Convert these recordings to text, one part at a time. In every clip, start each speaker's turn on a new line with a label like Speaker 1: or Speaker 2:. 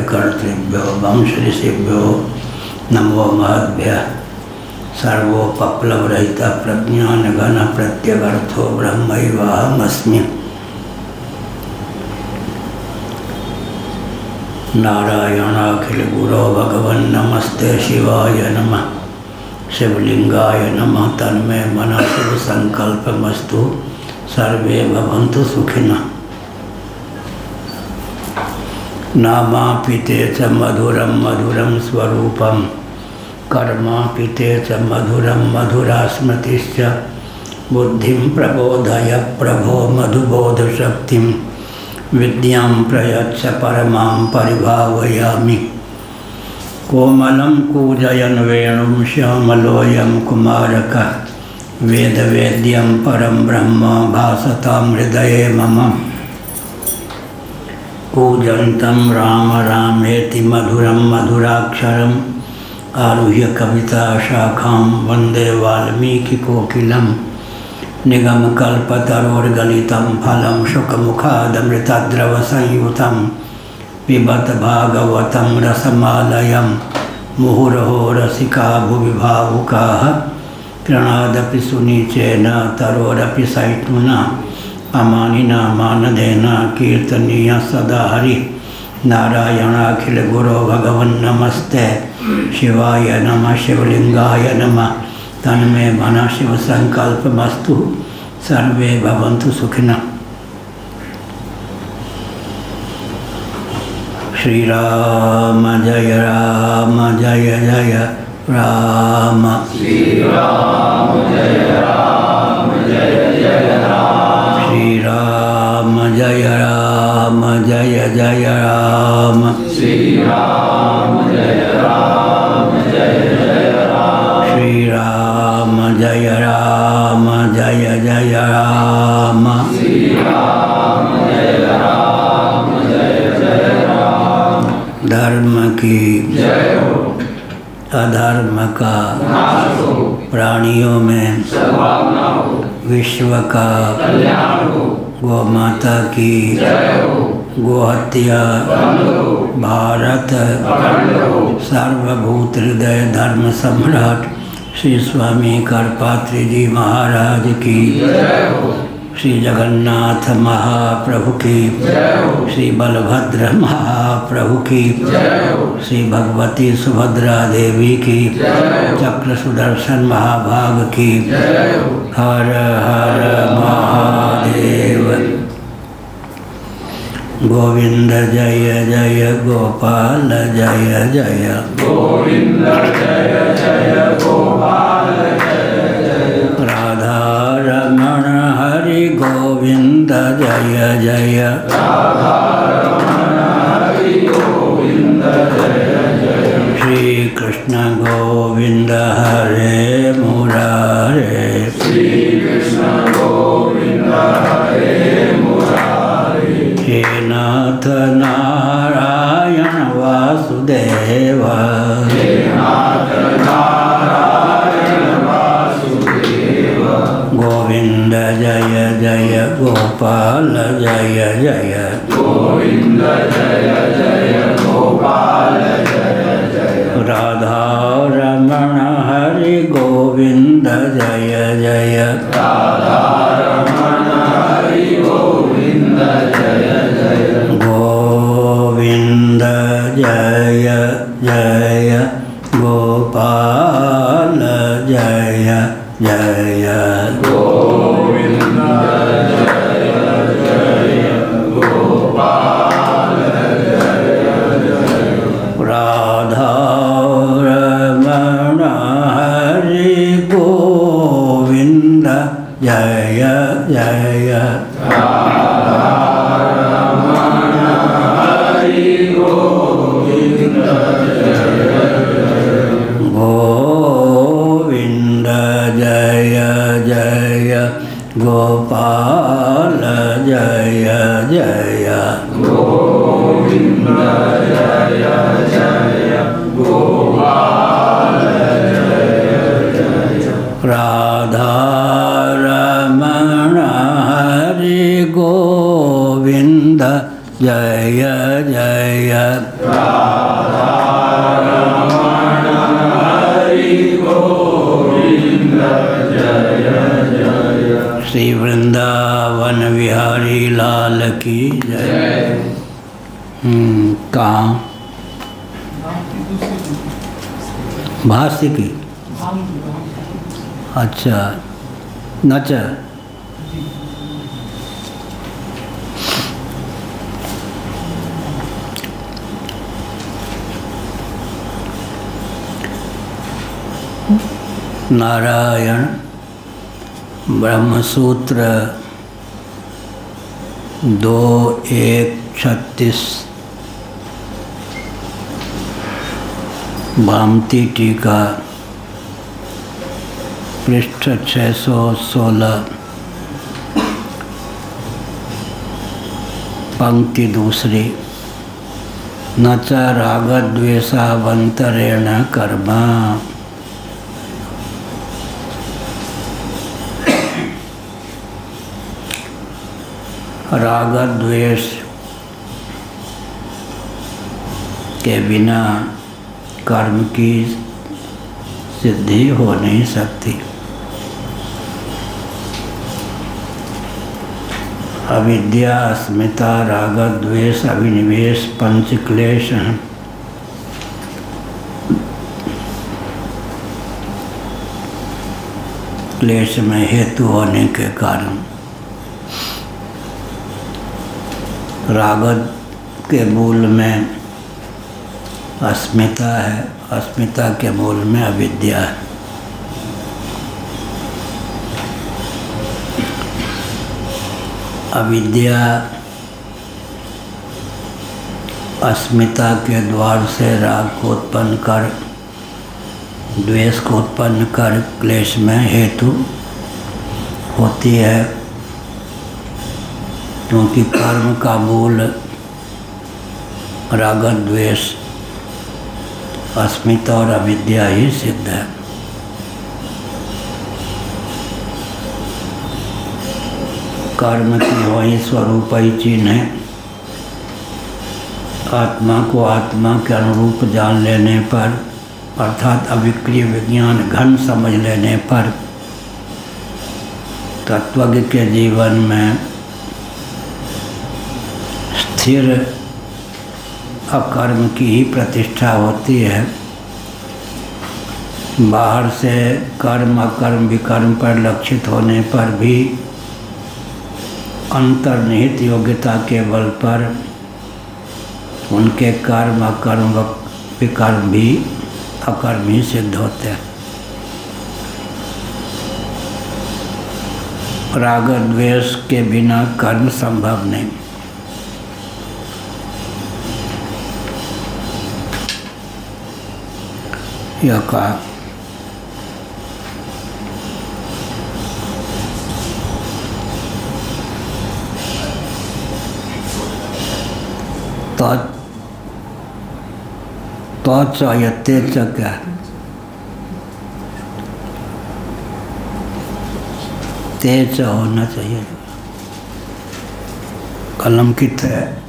Speaker 1: कर्तृभ्यो वंश ऋषिभ्यो नमो महद्भ्यः। सर्वोपप्लवरहित प्रज्ञानघन प्रत्यगर्थो ब्रह्मैवाहमस्मि। नारायणाखिलगुरो भगवन् नमस्ते शिवाय नमः। शिवलिंगाय नमः। तन्मे मनः शिव संकल्पमस्तु। सर्वे भवन्तु सुखिनः। नामापिते च मधुरं मधुरं स्वरूपं कर्मापिते च मधुरं मधुरा स्मृतिश्च। बुद्धिं प्रबोधय प्रभो मधुबोधशक्तिं विद्यां प्रयच्छ परमां परिभावयामि। कोमलं कूजयन् वेणुं श्यामलोऽयं कुमारकः वेदवेद्यं परं ब्रह्म भासतां हृदये मम। कूजन्तं राम रामेति मधुरं मधुराक्षरम् आरुह्य कविता शाखां वन्दे वाल्मीकिकोकिलं। निगमकल्पतरोर्गलितं फलं शुकमुखादमृतद्रवसंयुतं पिबत भागवतं रसमालयं। मुहुरहो रसिका भुवि भावुकाः कृणादपि सुनीचेन तरोरपि सहिष्णुना अमानिना मानदेन कीर्तनीय सदा हरि। नारायणाखिलगुरो भगवन् नमस्ते शिवाय नमः। शिवलिंगाय नमः। तन्मे मनः शिव संकल्पमस्तु। सर्वे भवन्तु सुखिनः। श्री राम जय जय राम।
Speaker 2: श्री राम जय जय राम।
Speaker 1: श्री राम जय जय राम।
Speaker 2: श्री राम जय जय राम।
Speaker 1: श्री राम जय जय राम।
Speaker 2: श्री राम जय जय राम।
Speaker 1: धर्म की
Speaker 2: जय हो।
Speaker 1: अधर्म का
Speaker 2: नाश हो।
Speaker 1: प्राणियों में
Speaker 2: सद्भावना हो।
Speaker 1: विश्व का
Speaker 2: कल्याण हो।
Speaker 1: गौ माता की
Speaker 2: जय हो।
Speaker 1: गोहत्या
Speaker 2: बंद हो।
Speaker 1: भारत
Speaker 2: अखंड हो।
Speaker 1: सर्वभूत हृदय धर्म सम्राट श्री स्वामी करपात्री जी महाराज की
Speaker 2: जय हो।
Speaker 1: श्री जगन्नाथ महाप्रभु की
Speaker 2: जय हो।
Speaker 1: श्री बलभद्र महाप्रभु की
Speaker 2: जय हो।
Speaker 1: श्री भगवती सुभद्रा देवी की
Speaker 2: जय हो।
Speaker 1: चक्र सुदर्शन महाभाग की
Speaker 2: जय हो।
Speaker 1: हर हर महादेव। गोविंद जय जय गोपाल जय जय।
Speaker 2: गोविंद जय जय गोपाल जय जय।
Speaker 1: राधा रमण हरि गोविंद जय जय।
Speaker 2: राधा रमण हरि गोविंद जय जय।
Speaker 1: श्री कृष्ण गोविंद हरे मुरारे।
Speaker 2: श्री कृष्ण गोविंद हरे मुरारे।
Speaker 1: हे नाथ नारायण वासुदेव।
Speaker 2: हे नाथ नारायण वासुदेव।
Speaker 1: गोविंद जय जय गोपाल जय जय।
Speaker 2: गोविंद जय जय गोपाल जय जय।
Speaker 1: राधा रमण हरि गोविंद जय जय।
Speaker 2: राधा रमण हरि गोविंद जय जय।
Speaker 1: गोविंद जय जय गोपाल जय जय।
Speaker 2: गोविंद जय जय गोपाल जय जय।
Speaker 1: राधा रमण हरि गोविंद जय जय।
Speaker 2: रमण हरि गोविंद जय जय।
Speaker 1: गोविंद जय जय गोपाल जय जय।
Speaker 2: गोविंद जय जय गोपाल जय जय।
Speaker 1: राधा रमण हरि गोविंद जय जय
Speaker 2: राधारमण हरि गोविंद जय जय।
Speaker 1: श्री वृंदावन विहारी लाल की जय। कहाँ भाष्य की? अच्छा नच नारायण ब्रह्मसूत्र 2.1.36 भामती टीका पृष्ठ 616 पंक्ति दूसरी। न च रागद्वेषावन्तरेण कर्म। राग द्वेष के बिना कर्म की सिद्धि हो नहीं सकती। अविद्या, अस्मिता, राग द्वेष, अभिनिवेश पंच क्लेश हैं। क्लेश में हेतु होने के कारण राग के मूल में अस्मिता है, अस्मिता के मूल में अविद्या है। अविद्या अस्मिता के द्वार से राग को उत्पन्न कर, द्वेष को उत्पन्न कर क्लेश में हेतु होती है, क्योंकि कर्म का मूल राग द्वेष अस्मिता और अविद्या ही सिद्ध है। कर्म की वही स्वरूप ही चिन्ह है। आत्मा को आत्मा के अनुरूप जान लेने पर, अर्थात अविक्रिय विज्ञान घन समझ लेने पर तत्वज्ञ के जीवन में स्थिर अकर्म की ही प्रतिष्ठा होती है। बाहर से कर्म अकर्म विकर्म पर लक्षित होने पर भी अंतर्निहित योग्यता के बल पर उनके कर्म अकर्म विकर्म भी अकर्म ही सिद्ध होते हैं। राग द्वेष के बिना कर्म संभव नहीं। यह कहा तो चाहते क्या तेज होना चाहिए। कलम की तरह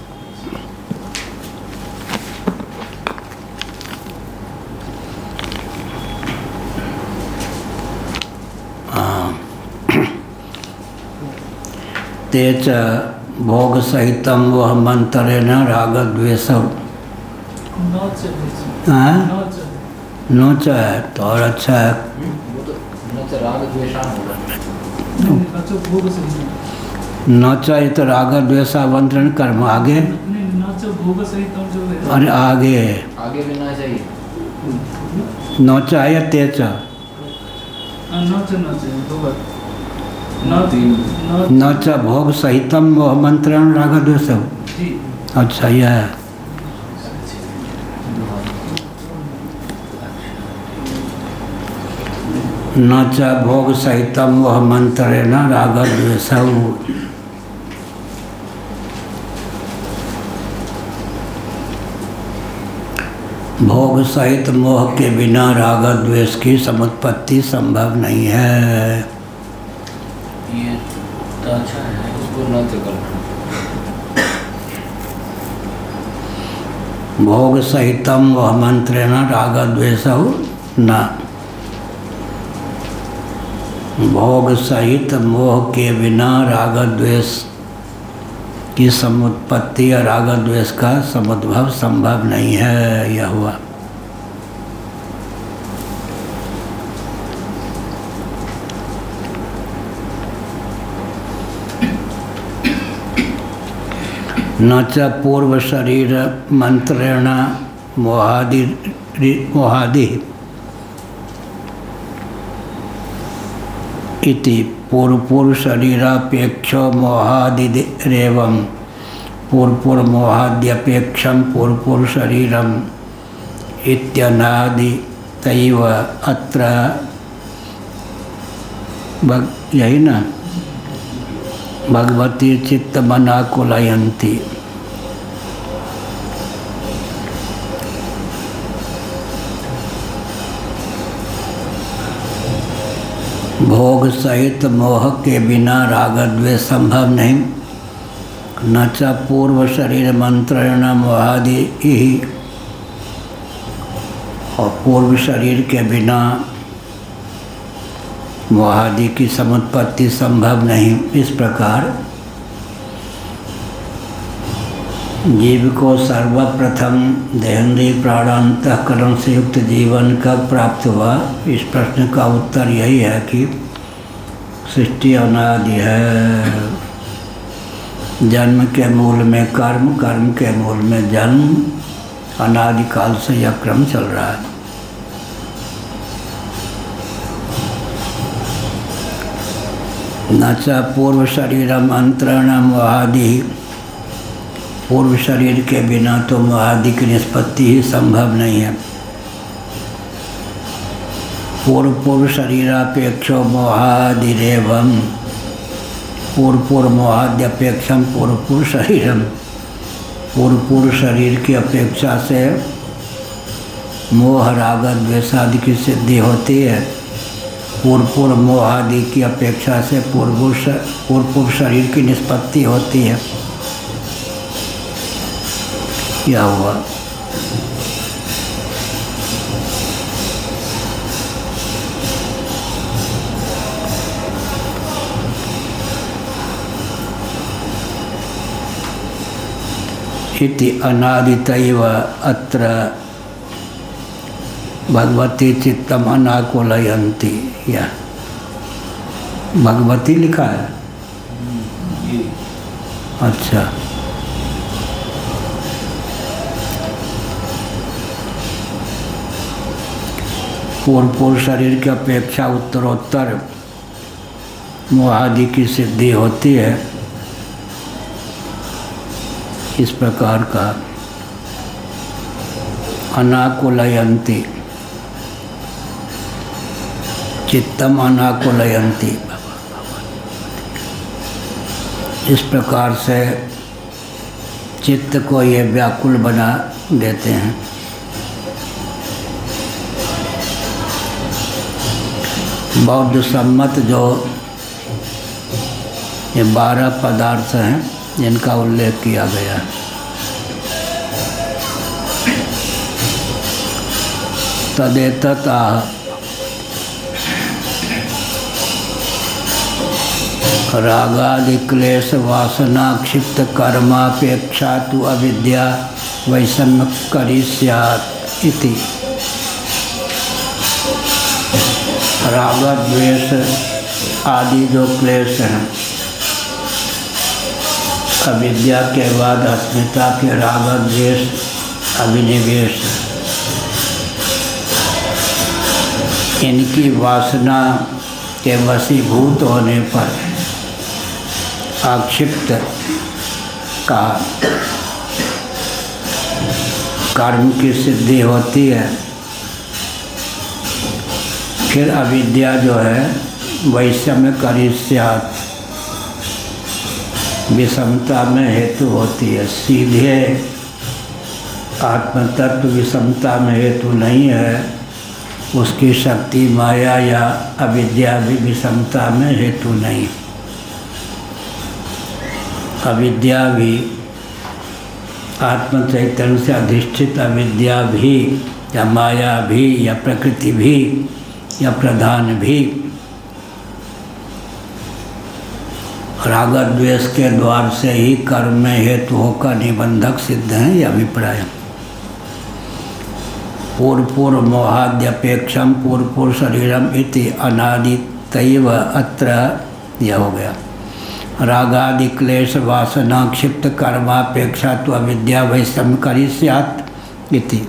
Speaker 1: तेज भोग सहितम वह मंत्रे न राग द्वेष नोच है तो और अच्छा है। नोच ये तो राग द्वेषावंतरण कर्म आगे। अरे आगे
Speaker 2: भी ना चाहिए।
Speaker 1: नोच है या तेज? न च भोग सहितम वह मंत्रण राग द्वेष। अच्छा यह है। न च भोग सहितम वह मंत्रेण राग द्वेष। भोग सहित मोह के बिना राग द्वेष की समुत्पत्ति संभव नहीं है।
Speaker 2: ये तो अच्छा है, उसको न तो करना।
Speaker 1: भोग सहितम वह मंत्रेण राग द्वेषौ न। भोग सहित मोह के बिना राग द्वेष की समुत्पत्ति या राग द्वेष का समुद्भव संभव नहीं है। यह हुआ। न च पूर्व शरीर मंत्रेण मोहादि इति पूर्व शरीरापेक्षो मोहादिरेवं पूर्व मोहाद्यपेक्षं पूर्व शरीरम इत्यनादितैव अत्र यही ना भगवती चित्तमनाकुलयन्ति। भोग सहित मोह के बिना राग द्वेष संभव नहीं। न च पूर्व शरीर मंत्रेण मोहादि ही, और पूर्व शरीर के बिना मोहादि की समुत्पत्ति संभव नहीं। इस प्रकार जीव को सर्वप्रथम देहेंद्रिय प्राणांतःकरण से युक्त जीवन कब प्राप्त हुआ? इस प्रश्न का उत्तर यही है कि सृष्टि अनादि है। जन्म के मूल में कर्म, कर्म के मूल में जन्म, अनादिकाल से यह क्रम चल रहा है। न च पूर्व शरीरम अंतरण मोहादि, पूर्व शरीर के बिना तो मोहादि की निष्पत्ति ही संभव नहीं है। पूर्व शरीरापेक्षो मोहादिरेवं पूर्व मोहाद्यपेक्षम पूर्व शरीरम, पूर्व शरीर की अपेक्षा से मोह राग द्वेषादि की सिद्धि होती है। पूर्व मोहादि की अपेक्षा से पूर्व शरीर की निष्पत्ति होती है। क्या हुआ? इति अनादितैव अत्र भगवती चित्तम अनाकुलयन्ति। या भगवती लिखा है? अच्छा। पूर्व शरीर की अपेक्षा उत्तरोत्तर मोहादि की सिद्धि होती है। इस प्रकार का अनाकुलयन्ति, चित्तम अनाकुलयन्ति, इस प्रकार से चित्त को ये व्याकुल बना देते हैं। बौद्ध सम्मत जो ये 12 पदार्थ हैं जिनका उल्लेख किया गया है, तदेतत् आह रागादि क्लेश वासना क्षिप्त कर्मापेक्षा तु अविद्या वैषम्यकरी स्यात् इति। राग द्वेष आदि जो क्लेश हैं, अविद्या के बाद अस्मिता के राग द्वेष अभिनिवेश, इनकी वासना के वशीभूत होने पर आक्षिप्त का कर्म की सिद्धि होती है। फिर अविद्या जो है वैषम्यकरी स्यात्, विषमता में हेतु होती है। सीधे आत्मतत्व विषमता में हेतु नहीं है, उसकी शक्ति माया या अविद्या भी विषमता में हेतु नहीं। अविद्या भी आत्म चैतन्य से अधिष्ठित अविद्या भी या माया भी या प्रकृति भी या प्रधान भी राग द्वेष के द्वार से ही कर्म में हेतु होकर निबंधक सिद्ध हैं, यह अभिप्राय। पूर्व मोहाद्यपेक्षम पूर्व शरीरम इति अनादितैव अत्र यह हो गया। रागादि क्लेश वासना क्षिप्त कर्मापेक्षा तो अविद्या वैषम्यकरी स्यात् इति।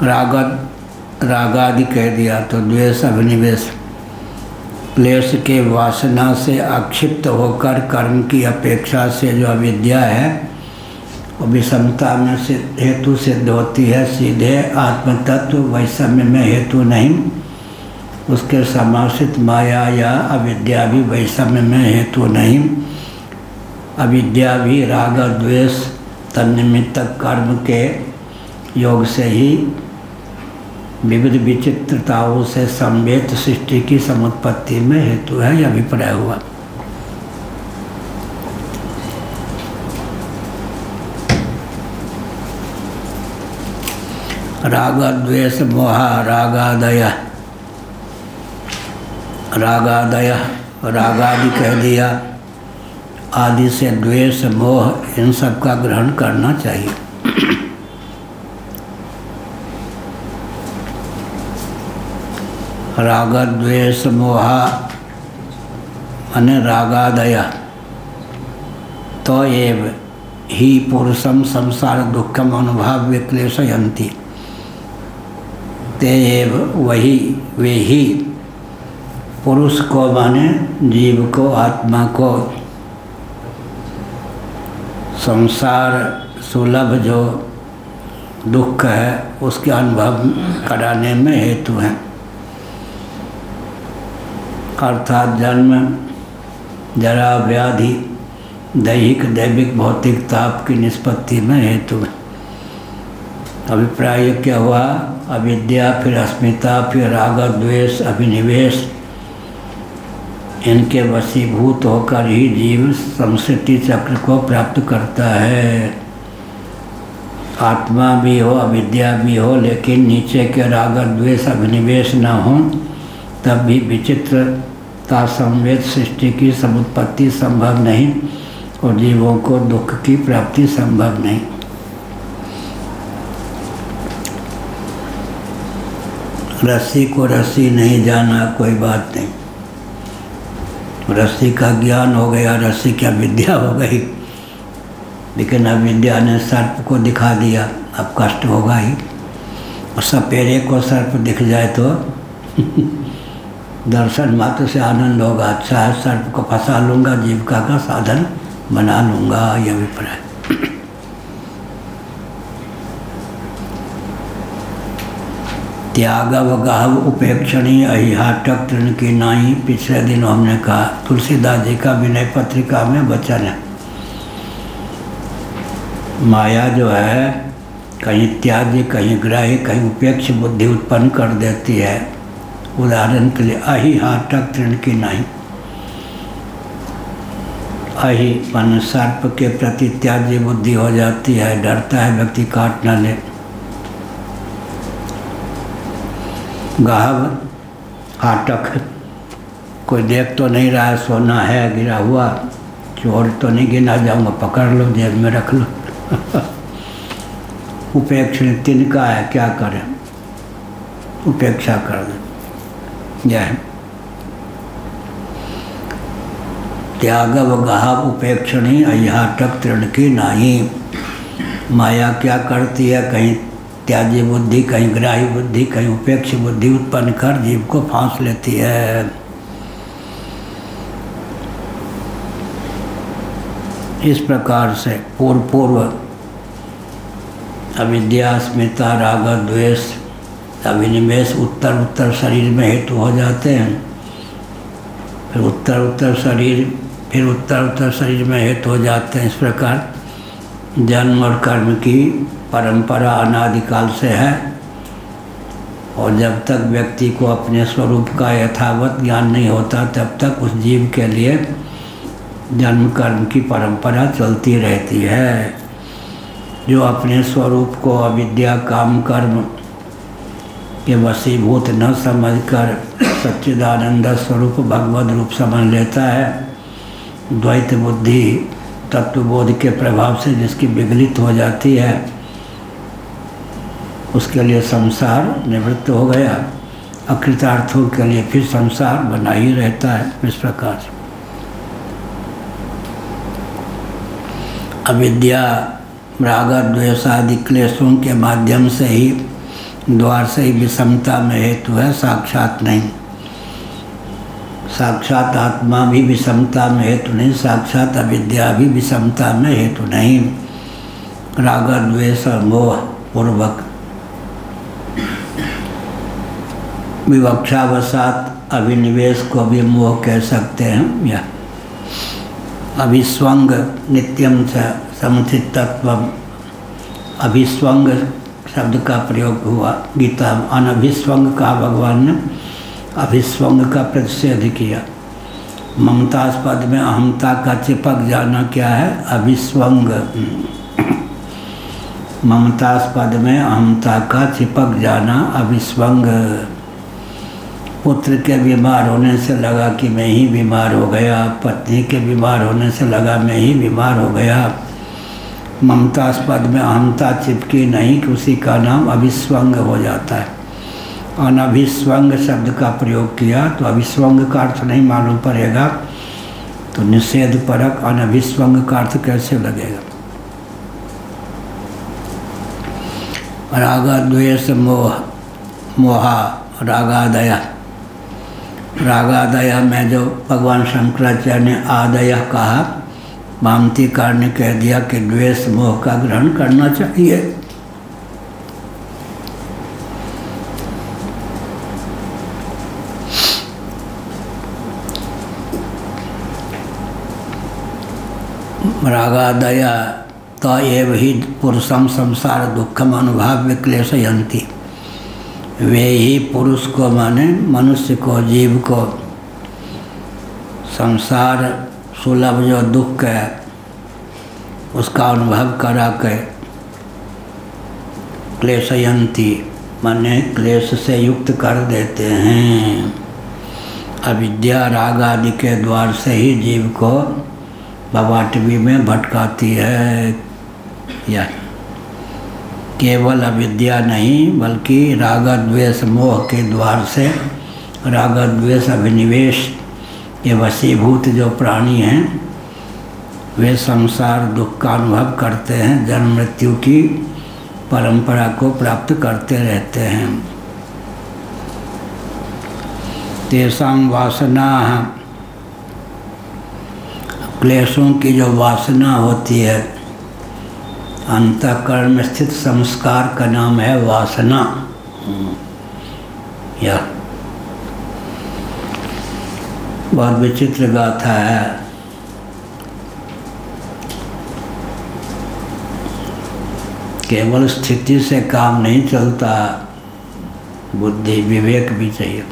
Speaker 1: रागादि कह दिया तो द्वेष अभिनिवेश क्लेश के वासना से अक्षिप्त होकर कर्म की अपेक्षा से जो अविद्या है वो विषमता में हेतु सिद्ध होती है, सीधे आत्म तत्व वैषम्य में हेतु नहीं। उसके समाश्रित माया या अविद्या भी वैषम्य में हेतु नहीं। अविद्या भी राग द्वेष तन्निमित्त कर्म के योग से ही विविध विचित्रताओं से संवेद सृष्टि की समुत्पत्ति में हेतु है, यह अभिप्राय हुआ। राग द्वेष मोह रागादय रागादि कह दिया, आदि से द्वेष मोह इन सब का ग्रहण करना चाहिए। राग द्वेष मोह माने रागादय तो एव ही पुरुषम संसार दुखम अनुभाव विक्लेशयन्ति। ते एव वही वे ही पुरुष को माने जीव को आत्मा को संसार सुलभ जो दुख है उसके अनुभव कराने में हेतु हैं, अर्थात जन्म जरा व्याधि दैहिक दैविक भौतिक ताप की निष्पत्ति में हेतु है। अभिप्राय क्या हुआ? अविद्या फिर अस्मिता फिर राग द्वेष अभिनिवेश इनके वशीभूत होकर ही जीव संस्कृति चक्र को प्राप्त करता है। आत्मा भी हो अविद्या भी हो, लेकिन नीचे के राग द्वेष अभिनिवेश न हो तब भी विचित्रता संवेद सृष्टि की समुत्पत्ति संभव नहीं और जीवों को दुख की प्राप्ति संभव नहीं। रस्सी को रस्सी नहीं जाना कोई बात नहीं, रस्सी का ज्ञान हो गया, रस्सी की अविद्या हो गई, लेकिन अविद्या ने सर्प को दिखा दिया, अब कष्ट होगा ही। और सपेरे को सर्प दिख जाए तो दर्शन मात्र से आनंद होगा, अच्छा है सर्प को फंसा लूँगा, जीविका का साधन बना लूँगा, यह अभिप्राय। त्यागव गाव उपेक्षणीय अहिहाटक तृण की नाई। पिछले दिन हमने कहा तुलसीदास जी का विनय पत्रिका में वचन है, माया जो है कहीं त्याज्य कहीं ग्राह्य कहीं उपेक्ष बुद्धि उत्पन्न कर देती है। उदाहरण के लिए अहिहाटक तृण की नाई, अहि मन सर्प के प्रति त्याज्य बुद्धि हो जाती है, डरता है व्यक्ति काट न ले। गाहव हाटक, कोई देख तो नहीं रहा है, सोना है गिरा हुआ, चोर तो नहीं गिना जाऊंगा, पकड़ लो जेब में रख लो। उपेक्षा तिनका है, क्या करें, उपेक्षा कर दे। यह त्यागव गाहव उपेक्षणी अहिहाटक तृण की नाही। माया क्या करती है, कहीं त्याज्य बुद्धि कहीं ग्राह्य बुद्धि कहीं उपेक्ष बुद्धि उत्पन्न कर जीव को फांस लेती है। इस प्रकार से पूर्व अविद्या अस्मिता राग द्वेष अभिनिवेश उत्तर शरीर में हेतु हो जाते हैं, फिर उत्तर शरीर में हेतु हो जाते हैं। इस प्रकार जन्म और कर्म की परंपरा अनादिकाल से है और जब तक व्यक्ति को अपने स्वरूप का यथावत ज्ञान नहीं होता तब तक उस जीव के लिए जन्म कर्म की परंपरा चलती रहती है। जो अपने स्वरूप को अविद्या काम कर्म के वशीभूत न समझकर सच्चिदानंद स्वरूप भगवद रूप समझ लेता है, द्वैत बुद्धि तत्वबोध के प्रभाव से जिसकी विगलित हो जाती है, उसके लिए संसार निवृत्त हो गया। अकृतार्थों के लिए फिर संसार बना ही रहता है। इस प्रकार से अविद्या राग द्वेष आदि क्लेशों के माध्यम से ही, द्वार से ही विषमता में हेतु है, साक्षात नहीं। साक्षात आत्मा भी विषमता में हेतु नहीं, साक्षात अविद्या भी विषमता में हेतु नहीं। राग द्वेष और मोह पूर्वक विवक्षावसात अभिनिवेश को भी मोह कह सकते हैं। या अभिस्वंग नित्यम च समुचित तत्व, अभिस्वंग शब्द का प्रयोग हुआ गीता। अनभिस्वंग का भगवान ने अभिस्वंग का प्रतिषेध किया। ममतास्पद में अहमता का चिपक जाना क्या है? अभिस्वंग। ममतास्पद में अहमता का चिपक जाना अभिस्वंग। पुत्र के बीमार होने से लगा कि मैं ही बीमार हो गया, पत्नी के बीमार होने से लगा मैं ही बीमार हो गया। ममतास्पद में अहमता चिपकी नहीं कि उसी का नाम अभिस्वंग हो जाता है। अनभिस्वंग शब्द का प्रयोग किया तो अभिस्वंग का अर्थ नहीं मालूम पड़ेगा, तो निषेध परक अनभिस्वंग का अर्थ कैसे लगेगा? राग द्वेष मोह, मोहा रागादय। रागादय में जो भगवान शंकराचार्य ने आदय कहा, भामतीकार ने कह दिया कि द्वेष मोह का ग्रहण करना चाहिए। रागादय तो एव ही पुरुषम संसार दुखम अनुभाव्य क्लेशयन्ति। वे ही पुरुष को माने मनुष्य को, जीव को संसार सुलभ जो दुख है उसका अनुभव करा के क्लेशयन्ति माने क्लेश से युक्त कर देते हैं। अविद्या राग आदि के द्वार से ही जीव को भवाटवी में भटकाती है। या केवल अविद्या नहीं बल्कि राग द्वेष मोह के द्वार से, राग द्वेष अभिनिवेश के वशीभूत जो प्राणी हैं वे संसार दुख का अनुभव करते हैं, जन्म मृत्यु की परंपरा को प्राप्त करते रहते हैं। तेषां वासना, क्लेशों की जो वासना होती है, अंतःकरण में स्थित संस्कार का नाम है वासना। यह बहुत विचित्र गाथा है। केवल स्थिति से काम नहीं चलता, बुद्धि विवेक भी चाहिए।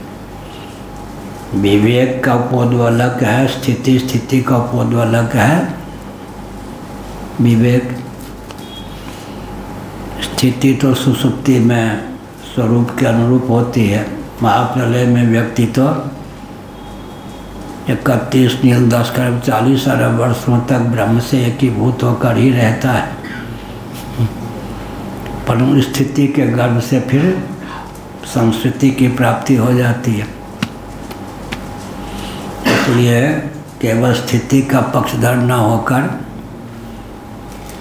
Speaker 1: विवेक का पौध अलग है, स्थिति का पौध अलग है। विवेक स्थिति तो सुसुप्ति में स्वरूप के अनुरूप होती है। महाप्रलय में व्यक्ति तो 31 नील 10 करोड़ 40 अरब वर्षों तक ब्रह्म से एकीभूत होकर ही रहता है, पर स्थिति के गर्भ से फिर संस्कृति की प्राप्ति हो जाती है। इसलिए केवल स्थिति का पक्षधर न होकर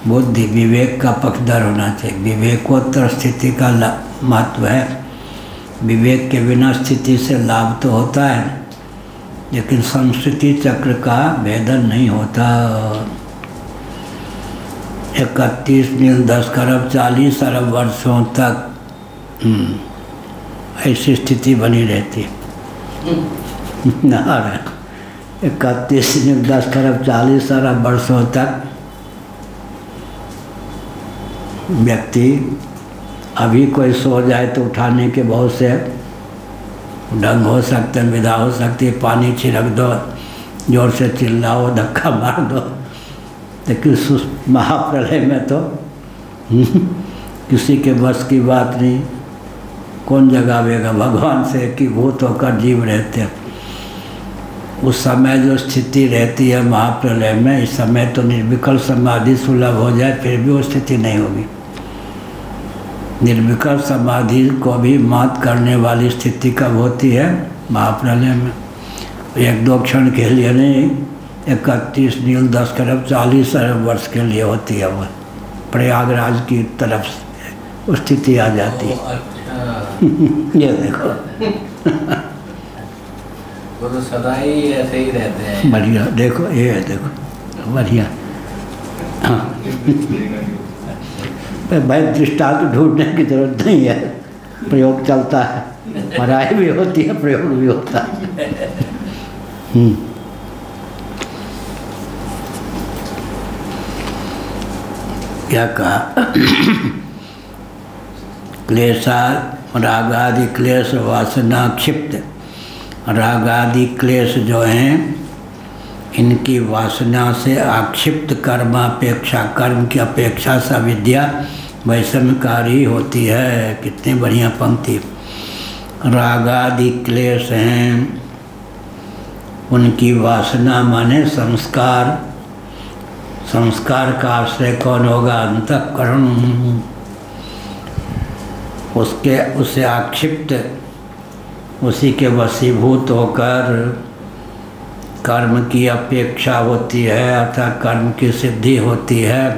Speaker 1: बुद्धि विवेक का पक्षधर होना चाहिए। विवेकोत्तर स्थिति का महत्व है। विवेक के बिना स्थिति से लाभ तो होता है, लेकिन संस्कृति चक्र का भेदन नहीं होता। 31 नील 10 करोड़ 40 अरब वर्षों तक ऐसी स्थिति बनी रहती है। 31 नील 10 करोड़ 40 अरब वर्षों तक व्यक्ति, अभी कोई सो जाए तो उठाने के बहुत से ढंग हो सकते हैं, विधा हो सकती है। पानी छिड़क दो, जोर से चिल्लाओ, धक्का मार दो। लेकिन महाप्रलय में तो किसी के बस की बात नहीं। कौन जगावेगा भगवान से कि भूत होकर जीव रहते हैं। उस समय जो स्थिति रहती है महाप्रलय में, इस समय तो निर्विकल्प समाधि सुलभ हो जाए फिर भी वो स्थिति नहीं होगी। निर्विकल्प समाधि को भी मात करने वाली स्थिति कब होती है? महाप्रलय में। एक दो क्षण के लिए नहीं, 31 नील 10 खरब 40 अरब वर्ष के लिए होती है। वो प्रयागराज की तरफ से स्थिति आ जाती है। ये देखो
Speaker 2: वो तो सदा ही ऐसे ही रहते हैं।
Speaker 1: बढ़िया, देखो ये देखो बढ़िया। हाँ भाई दृष्टांत ढूंढने की जरूरत नहीं है, प्रयोग चलता है, पढ़ाई भी होती है, प्रयोग भी होता है। क्या कहा? क्लेशा रागादि क्लेश वासना क्षिप्त। रागादि क्लेश जो हैं इनकी वासना से आक्षिप्त कर्मापेक्षा, कर्म की अपेक्षा से अविद्या वैषम्यकारी होती है। कितनी बढ़िया पंक्ति। रागादि क्लेश हैं, उनकी वासना माने संस्कार। संस्कार का आश्रय कौन होगा? अंतःकरण। उससे आक्षिप्त, उसी के वशीभूत होकर कर्म की अपेक्षा होती है, अर्थात कर्म की सिद्धि होती है।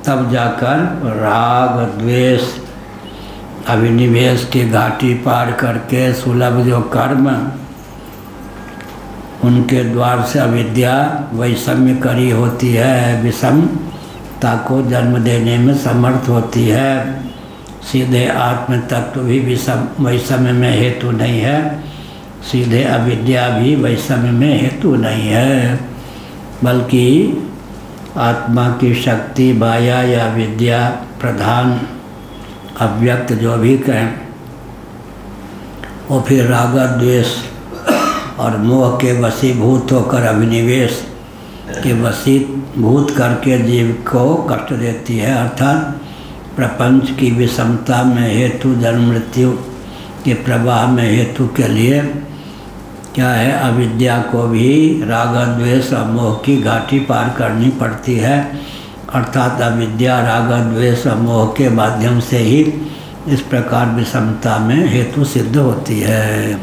Speaker 1: तब जाकर राग द्वेष अभिनिवेश की घाटी पार करके सुलभ जो कर्म, उनके द्वार से अविद्या वैषम्यकारी होती है, विषमता को जन्म देने में समर्थ होती है। सीधे आत्म तत्व भी वैषम्य में हेतु नहीं है, सीधे अविद्या भी वैषम्य में हेतु नहीं है, बल्कि आत्मा की शक्ति माया या विद्या प्रधान अव्यक्त जो भी कहें, वो फिर राग द्वेष और मोह के वशीभूत होकर अभिनिवेश के वशीभूत करके जीव को कष्ट देती है। अर्थात प्रपंच की विषमता में हेतु, जन्म मृत्यु के प्रवाह में हेतु के लिए क्या है? अविद्या को भी राग द्वेष और मोह की घाटी पार करनी पड़ती है। अर्थात अविद्या राग द्वेष और मोह के माध्यम से ही इस प्रकार विषमता में हेतु सिद्ध होती है।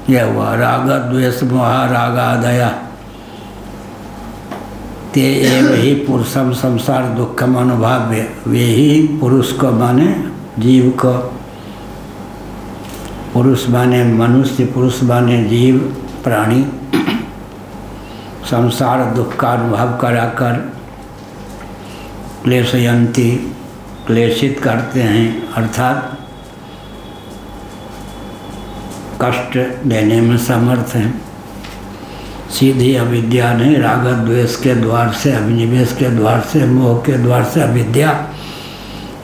Speaker 1: यह हुआ राग द्वेष मोह रागादया ते एव ही पुरुषम संसार दुखम अनुभाव्य। वे ही पुरुष को माने जीव को, पुरुष माने मनुष्य, पुरुष माने जीव प्राणी, संसार दुख का अनुभव कराकर क्लेशयंती क्लेशित करते हैं, अर्थात कष्ट देने में समर्थ हैं। सीधी अविद्या नहीं, राग द्वेष के द्वार से, अभिनिवेश के द्वार से, मोह के द्वार से अविद्या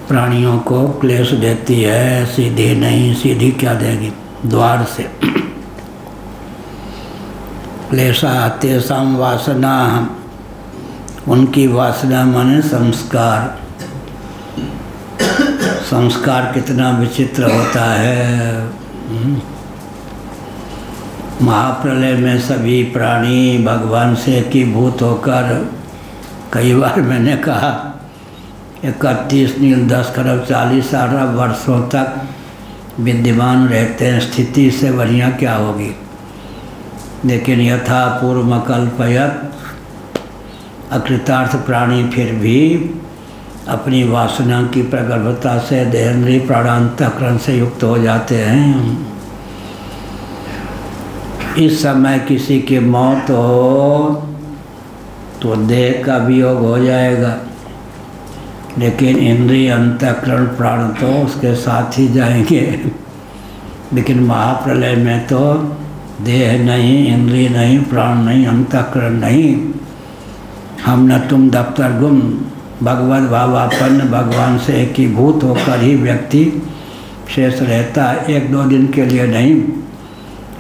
Speaker 1: प्राणियों को क्लेश देती है, सीधी नहीं। सीधी क्या देगी? द्वार से। क्लेशा तेषां वासना, उनकी वासना माने संस्कार। संस्कार कितना विचित्र होता है। महाप्रलय में सभी प्राणी भगवान से एकीभूत होकर, कई बार मैंने कहा 31 नील 10 खरब 40 अरब वर्षों तक विद्यमान रहते हैं। स्थिति से बढ़िया क्या होगी? लेकिन यथा पूर्व कल्पयत, अकृतार्थ प्राणी फिर भी अपनी वासना की प्रगल्भता से देहेंद्रिय प्राणांतःकरण से युक्त हो जाते हैं। इस समय किसी की मौत हो तो देह का वियोग हो जाएगा, लेकिन इंद्रिय अंतःकरण प्राण तो उसके साथ ही जाएंगे। लेकिन महाप्रलय में तो देह नहीं, इंद्रिय नहीं, प्राण नहीं, अंतःकरण नहीं। हम न तुम दफ्तर गुम, भगवत भावापन्न भगवान से एकीभूत होकर ही व्यक्ति शेष रहता है। 1-2 दिन के लिए नहीं,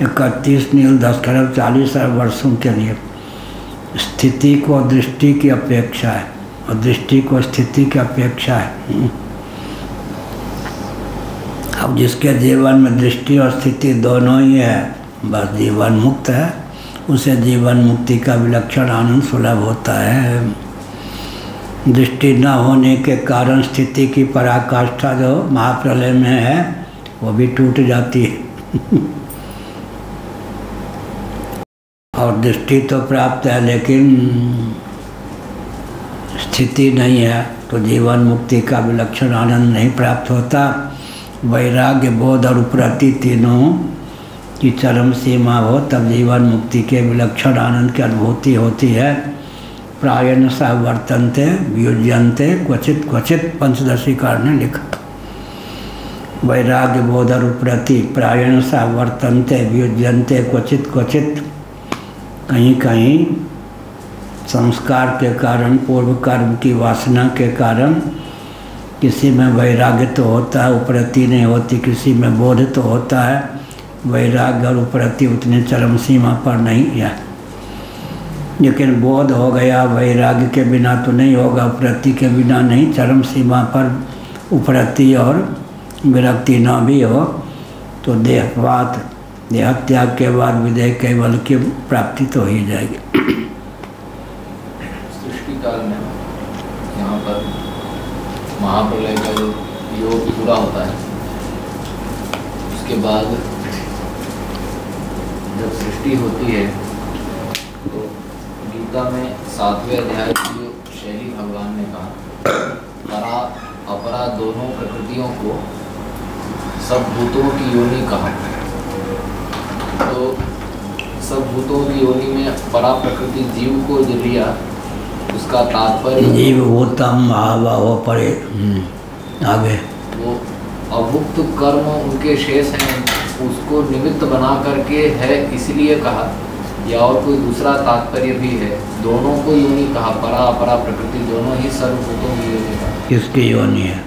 Speaker 1: 31 नील 10 खरब 40 अरब वर्षों के लिए। स्थिति को दृष्टि की अपेक्षा है और दृष्टि को स्थिति की अपेक्षा है। अब जिसके जीवन में दृष्टि और स्थिति दोनों ही है, बस जीवन मुक्त है, उसे जीवन मुक्ति का विलक्षण आनंद सुलभ होता है। दृष्टि न होने के कारण स्थिति की पराकाष्ठा जो महाप्रलय में है वो भी टूट जाती है। और दृष्टि तो प्राप्त है लेकिन स्थिति नहीं है, तो जीवन मुक्ति का विलक्षण आनंद नहीं प्राप्त होता। वैराग्य, बोध और उपरति तीनों की चरम सीमा हो तब जीवन मुक्ति के विलक्षण आनंद की अनुभूति होती है। प्रायण सह वर्तन्ते व्युज्यन्ते क्वचित क्वचित पंचदशीकार ने लिखा। वैराग्य, बोध और उपरति प्रायण सह वर्तन्ते व्युज्यन्ते क्वचित क्वचित, कहीं कहीं संस्कार के कारण, पूर्व कर्म की वासना के कारण किसी में वैराग्य तो होता है, उपरति नहीं होती, किसी में बोध तो होता है, वैराग्य और उपरति उतने चरम सीमा पर नहीं है। लेकिन बोध हो गया, वैराग्य के बिना तो नहीं होगा, उपरति के बिना नहीं। चरम सीमा पर उपरति और विरक्ति न भी हो तो देहपात, देह त्याग के बाद विदेह केवल की प्राप्ति तो हो ही जाएगी।
Speaker 2: सृष्टि काल में यहाँ पर महाप्रलय का जो योग पूरा होता है, उसके बाद जब सृष्टि होती है तो गीता में 7वें अध्याय की जो शैली भगवान ने कहा, परा अपरा दोनों प्रकृतियों को सब भूतों की योनि कहा। तो सब भूतों की योनि में परा प्रकृति जीव को लिया, उसका तात्पर्य
Speaker 1: जीव भूतम महाबाहो परे आगे
Speaker 2: वो अभुक्त कर्म उनके शेष हैं, उसको निमित्त बना करके है इसलिए कहा, या और कोई दूसरा तात्पर्य भी है? दोनों को योनि कहा, परा अपरा प्रकृति दोनों ही सर्वभूतों की योनि कहा।
Speaker 1: किसकी योनि है?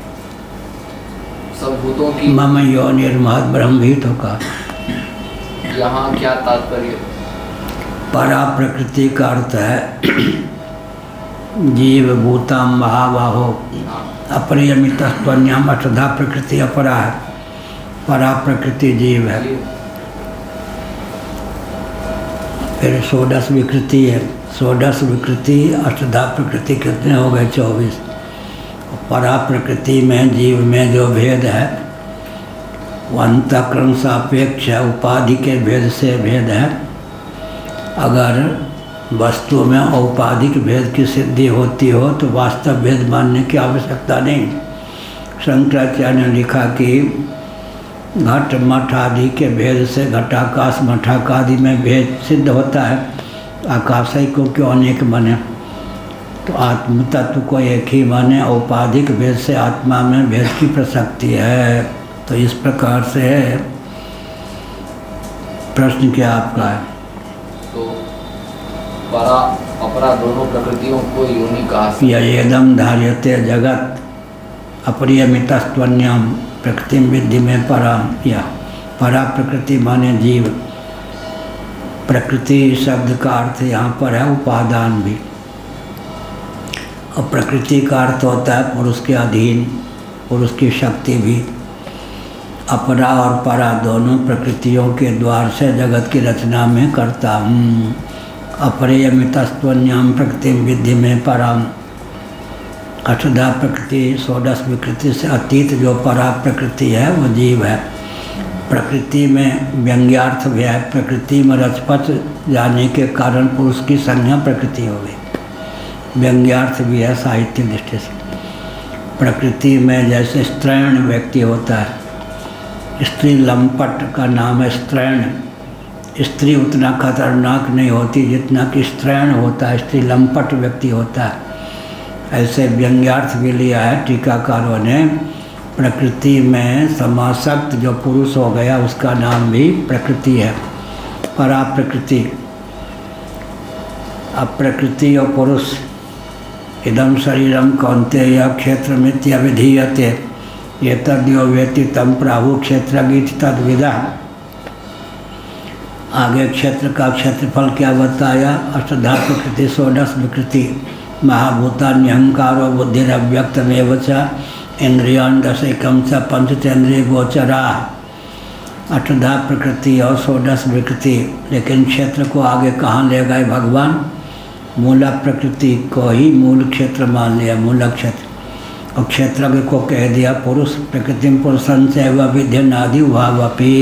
Speaker 2: सब भूतों की।
Speaker 1: मम योनिर्महद् ब्रह्म भी तो कहा।
Speaker 2: यहाँ क्या तात्पर्य?
Speaker 1: परा प्रकृति का अर्थ है जीव भूतम महाबाहो, अपरियमितस्त्वन्याम अष्टधा प्रकृति अपरा है, परा प्रकृति जीव है। फिर षोडश विकृति है, षोडश विकृति अष्टधा प्रकृति कितने हो गए? 24। परा प्रकृति में जीव में जो भेद है वो अंतःकरण सापेक्ष है, उपाधि के भेद से भेद है। अगर वस्तु में औपाधिक भेद की सिद्धि होती हो तो वास्तव भेद मानने की आवश्यकता नहीं। शंकराचार्य ने लिखा कि घट मठ आदि के भेद से घटाकाश मठाकादि में भेद सिद्ध होता है, आकाश ही को क्यों अनेक बने? तो आत्म तत्व को एक ही माने, औपाधिक भेद से आत्मा में भेद की प्रसक्ति है। तो इस प्रकार से है। प्रश्न क्या आपका है?
Speaker 2: तो परा अपरा दोनों प्रकृतियों को योनि कहा।
Speaker 1: यदम धार्यते जगत अपरियमितस्त्वन्याम प्रकृति विद्धि में पराम, या परा प्रकृति माने जीव। प्रकृति शब्द का अर्थ यहाँ पर है उपादान भी, और प्रकृति का अर्थ होता है पुरुष के अधीन, पुरुष की शक्ति भी। अपरा और परा दोनों प्रकृतियों के द्वार से जगत की रचना में करता हूँ। अपरियमितस्त्वन्याम प्रकृति विद्धि में पराम, अष्टधा प्रकृति षोडश विकृति से अतीत जो परा प्रकृति है वो जीव है। प्रकृति में व्यंग्यार्थ भी है, प्रकृति में रचपच जाने के कारण पुरुष की संज्ञा प्रकृति हो गई। व्यंग्यार्थ भी है साहित्य दृष्टि से। प्रकृति में जैसे स्त्रैण व्यक्ति होता है, स्त्री लंपट का नाम है स्त्रैण। स्त्री उतना खतरनाक नहीं होती जितना कि स्त्रैण होता है, स्त्री लंपट व्यक्ति होता है। ऐसे व्यंग्यार्थ भी लिया है टीकाकारों ने। प्रकृति में समासक्त जो पुरुष हो गया उसका नाम भी प्रकृति है, परा प्रकृति। अब प्रकृति और पुरुष, इदम शरीरम कौन्तेय क्षेत्रमित्यभिधीयते एतद्यो वेति तम प्राहु क्षेत्रगीत तद्विदा। आगे क्षेत्र का क्षेत्रफल क्या बताया? अष्टधा प्रकृति षोडश विकृति महाभूता निहंकारो बुद्धिरव्यक्तमेव च इंद्रियान दशैकम च पंचचेंद्रिय गोचरा। अष्टधा प्रकृति और षोडश विकृति, लेकिन क्षेत्र को आगे कहाँ ले गए भगवान? मूल प्रकृति को ही मूल क्षेत्र मान लिया, मूल क्षेत्र। और क्षेत्रज्ञ को कह दिया पुरुष। प्रकृति पुरुषं चैव विध्यनादि भावपि।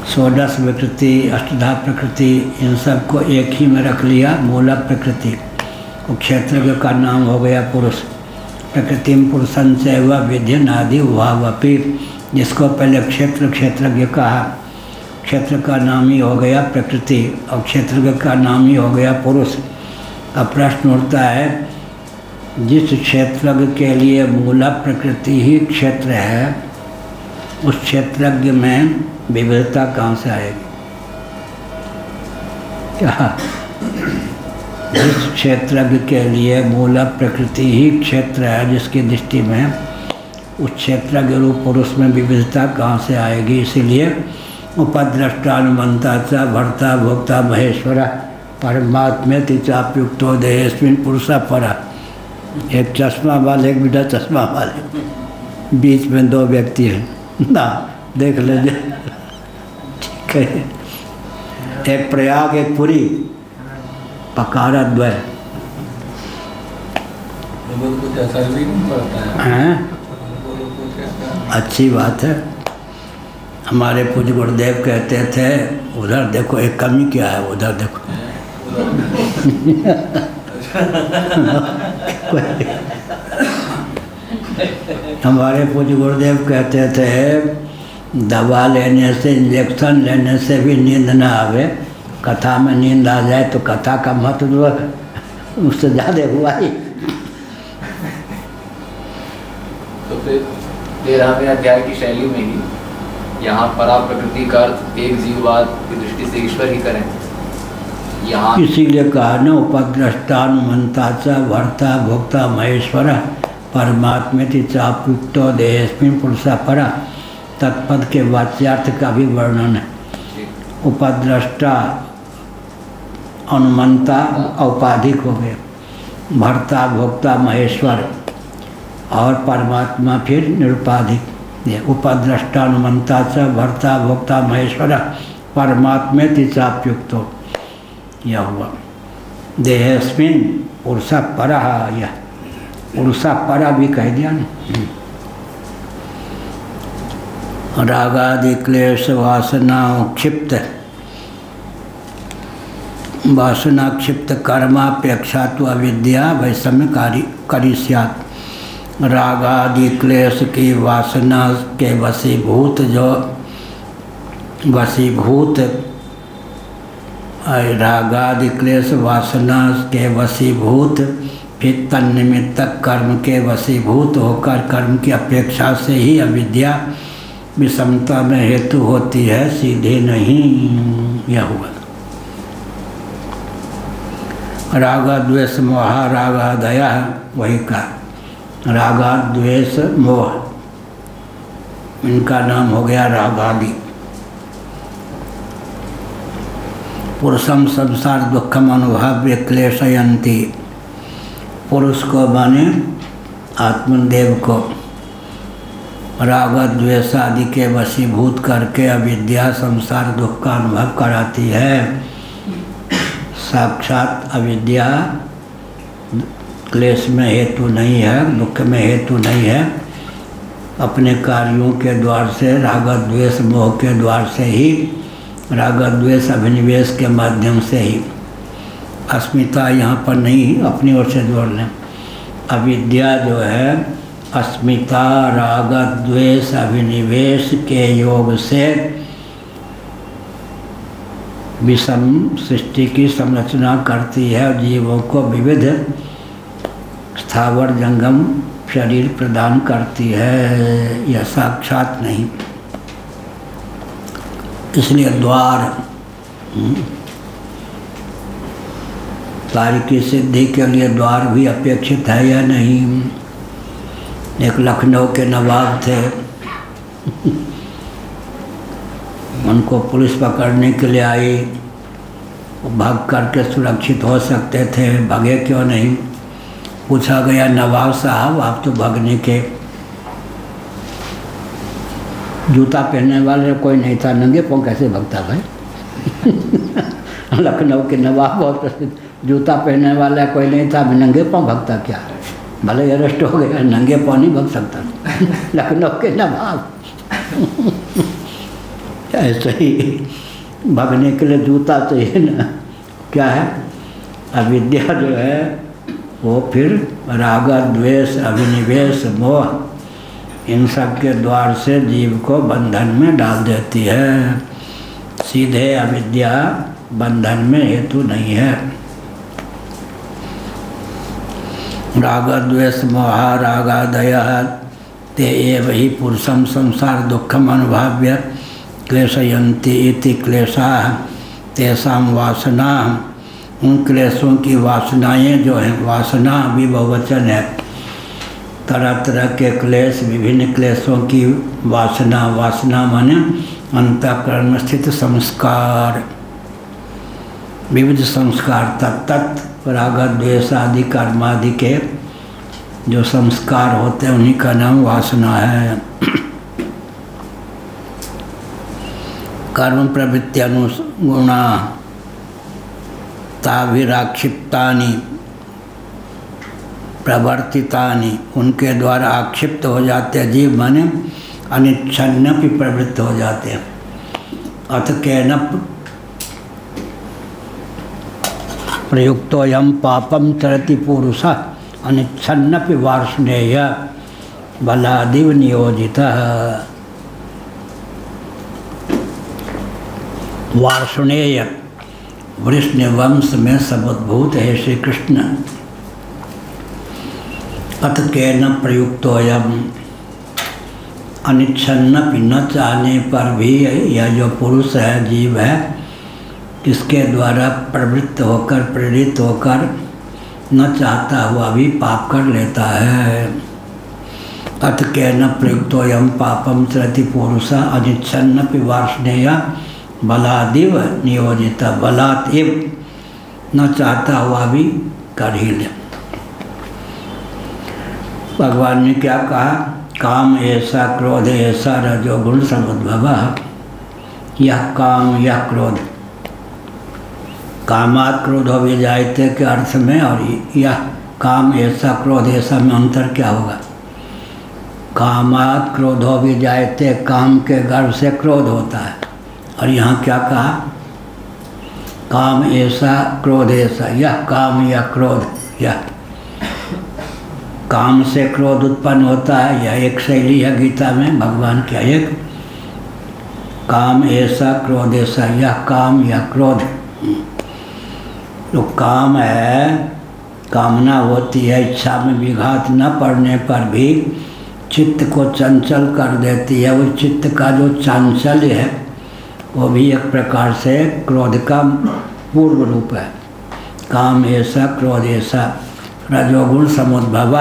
Speaker 1: षोडश विकृति, अष्टधा प्रकृति, इन सब को एक ही में रख लिया, मूल प्रकृति। और क्षेत्रज्ञ का नाम हो गया पुरुष। प्रकृति पुरुषं चैव विध्यनादि भावपि, जिसको पहले क्षेत्रज्ञ कहा, क्षेत्र का नाम ही हो गया प्रकृति और क्षेत्रज्ञ का नाम ही हो गया पुरुष। अब प्रश्न उठता है, जिस क्षेत्रज्ञ के लिए मूल प्रकृति ही क्षेत्र है, उस क्षेत्रज्ञ में विविधता कहाँ से आएगी? क्या जिस क्षेत्रज्ञ के लिए मूल प्रकृति ही क्षेत्र है, जिसकी दृष्टि में, उस क्षेत्रज्ञ रूप पुरुष में विविधता कहाँ से आएगी? इसीलिए उपद्रष्टानुमंता च भर्ता भोक्ता महेश्वरा परमात्मेति चाप्युक्तो देहेस्मिन् पुरुषः परः। एक चश्मा वाले, एक बिना चश्मा वाले, बीच में दो व्यक्ति हैं ना, देख लीजिए, ठीक है। एक प्रयाग, एक पुरी, पकारा द्वय। अच्छी बात है। हमारे पूज्य गुरुदेव कहते थे, उधर देखो एक कमी क्या है, उधर देखो। हमारे पूज्य गुरुदेव कहते थे, दवा लेने से, इंजेक्शन लेने से भी नींद ना आवे, कथा में नींद आ जाए तो कथा का महत्व उससे ज़्यादा हुआ ही।
Speaker 2: तो फिर 13वें अध्याय की शैली में ही यहाँ परा प्रकृति का अर्थ एक जीववाद की दृष्टि से ईश्वर ही करें। यहाँ
Speaker 1: इसीलिए कहा न, उपद्रष्टानुमंता च भर्ता भोक्ता महेश्वर परमात्मेति चाप्युक्तो देहेस्मिन् पुरुषः परः। तत्पद के वाच्यार्थ का भी वर्णन है। उपद्रष्टा अनुमंता औपाधिक हो गए, भर्ता भोक्ता महेश्वर, और परमात्मा फिर निरुपाधिक। उपद्रष्टानुमंता च भर्ता भोक्ता महेश्वर परमात्मेति चाप्युक्तो, यह हुआ। देहेस्मिन् पुरुषः परः, यह पुरुषः परः भी कह दिया ना। रागादि क्लेश वासना क्षिप्त, वासना क्षिप्त कर्मापेक्षा तो अविद्या वैषम्य करी स्यात्। रागादि क्लेश की वासना के वशीभूत, जो वशीभूत, रागादि क्लेश वासना के वशीभूत, फिर तन्निमित्तक कर्म के वशीभूत होकर कर्म की अपेक्षा से ही अविद्या विषमता में हेतु होती है, सीधे नहीं। यह हुआ। राग द्वेष मोह रागादया, वही का रागा द्वेष मोह, इनका नाम हो गया रागादि। पुरुषम संसार दुखम अनुभव्य क्लेशयंती, पुरुष को माने आत्मदेव को राग द्वेष आदि के वशीभूत करके अविद्या संसार दुख का अनुभव कराती है। साक्षात अविद्या क्लेश में हेतु नहीं है, दुख में हेतु नहीं है। अपने कार्यों के द्वार से, राग द्वेष मोह के द्वार से ही, राग द्वेष अभिनिवेश के माध्यम से ही, अस्मिता यहाँ पर नहीं, अपनी ओर से जोड़ लें। अविद्या जो है अस्मिता राग द्वेष अभिनिवेश के योग से विषम सृष्टि की संरचना करती है और जीवों को विविध स्थावर जंगम शरीर प्रदान करती है। यह साक्षात नहीं, इसलिए द्वार कार्य की सिद्धि के लिए द्वार भी अपेक्षित है या नहीं। एक लखनऊ के नवाब थे, उनको पुलिस पकड़ने के लिए आई, वो भाग करके सुरक्षित हो सकते थे, भागे क्यों नहीं? पूछा गया, नवाब साहब आप तो भागने के, जूता पहनने वाले कोई नहीं था, नंगे पाँव कैसे भागता भाई? लखनऊ के नवाब बहुत प्रसिद्ध, जूता पहनने वाला कोई नहीं था, नंगे पाँव भागता क्या? भले अरेस्ट हो गया, नंगे पाँव नहीं भाग सकता लखनऊ के नवाब। ऐसे ही भागने के लिए जूता चाहिए ना। क्या है? अविद्या जो है वो फिर राग द्वेष अभिनिवेश मोह इन सब के द्वार से जीव को बंधन में डाल देती है। सीधे अविद्या बंधन में हेतु नहीं है। राग द्वेष मोह रागादय ते एव ही पुरुषम संसार दुखम अनुभाव्य क्लेशयन्ति इति क्लेशा तेषां वासना। उन क्लेशों की वासनाएं जो हैं, वासना भी बहुवचन है, तरह तरह के क्लेश, विभिन्न क्लेशों की वासना, वासना माने अंतःकरण में स्थित संस्कार, विविध संस्कार, तत्त राग द्वेष आदि कर्मादि के जो संस्कार होते हैं उन्हीं का नाम वासना है। कर्म प्रवृत्ति अनुगुणा ताभिराक्षिप्तानि प्रवर्तितानि, उनके द्वारा आक्षिप्त हो जाते हैं जीव, माने अनिच्छन्नपि प्रवृत्त हो जाते हैं। अथ केन प्रयुक्तोऽयं पापं चरति पुरुषः अनिच्छन्नपि वार्ष्णेय बलादिव नियोजितः। वार्ष्णेय वृष्ण वंश में समुद्भूत है श्री कृष्ण। अथ केन प्रयुक्तोऽयं, अनिच्छन्नपि न चाहने पर भी यह जो पुरुष है, जीव है, इसके द्वारा प्रवृत्त होकर, प्रेरित होकर, न चाहता हुआ भी पाप कर लेता है। अथ केन प्रयुक्तोऽयं पापं चरति पुरुषः अनिच्छन्नपि वार्ष्णेय बलादिव नियोजित, बलात् एव, न चाहता हुआ भी कर ही ले। भगवान ने क्या कहा? काम ऐसा, क्रोध ऐसा, रजोगुण समुद्भव। यह काम, यह क्रोध, कामात् क्रोधो विजायते के अर्थ में, और यह काम ऐसा, क्रोध ऐसा में अंतर क्या होगा? कामात् क्रोधो विजायते, काम के गर्भ से क्रोध होता है, और यहाँ क्या कहा? काम ऐसा, क्रोध ऐसा। यह काम, यह क्रोध, यह काम से क्रोध उत्पन्न होता है। यह एक शैली है गीता में भगवान क्या, एक काम ऐसा, क्रोध ऐसा, यह काम, यह क्रोध। तो काम है, कामना होती है, इच्छा में विघात न पड़ने पर भी चित्त को चंचल कर देती है। उस चित्त का जो चांचल्य है वो भी एक प्रकार से क्रोध का पूर्व रूप है। काम ऐसा, क्रोध ऐसा, रजोगुण समुद्भव।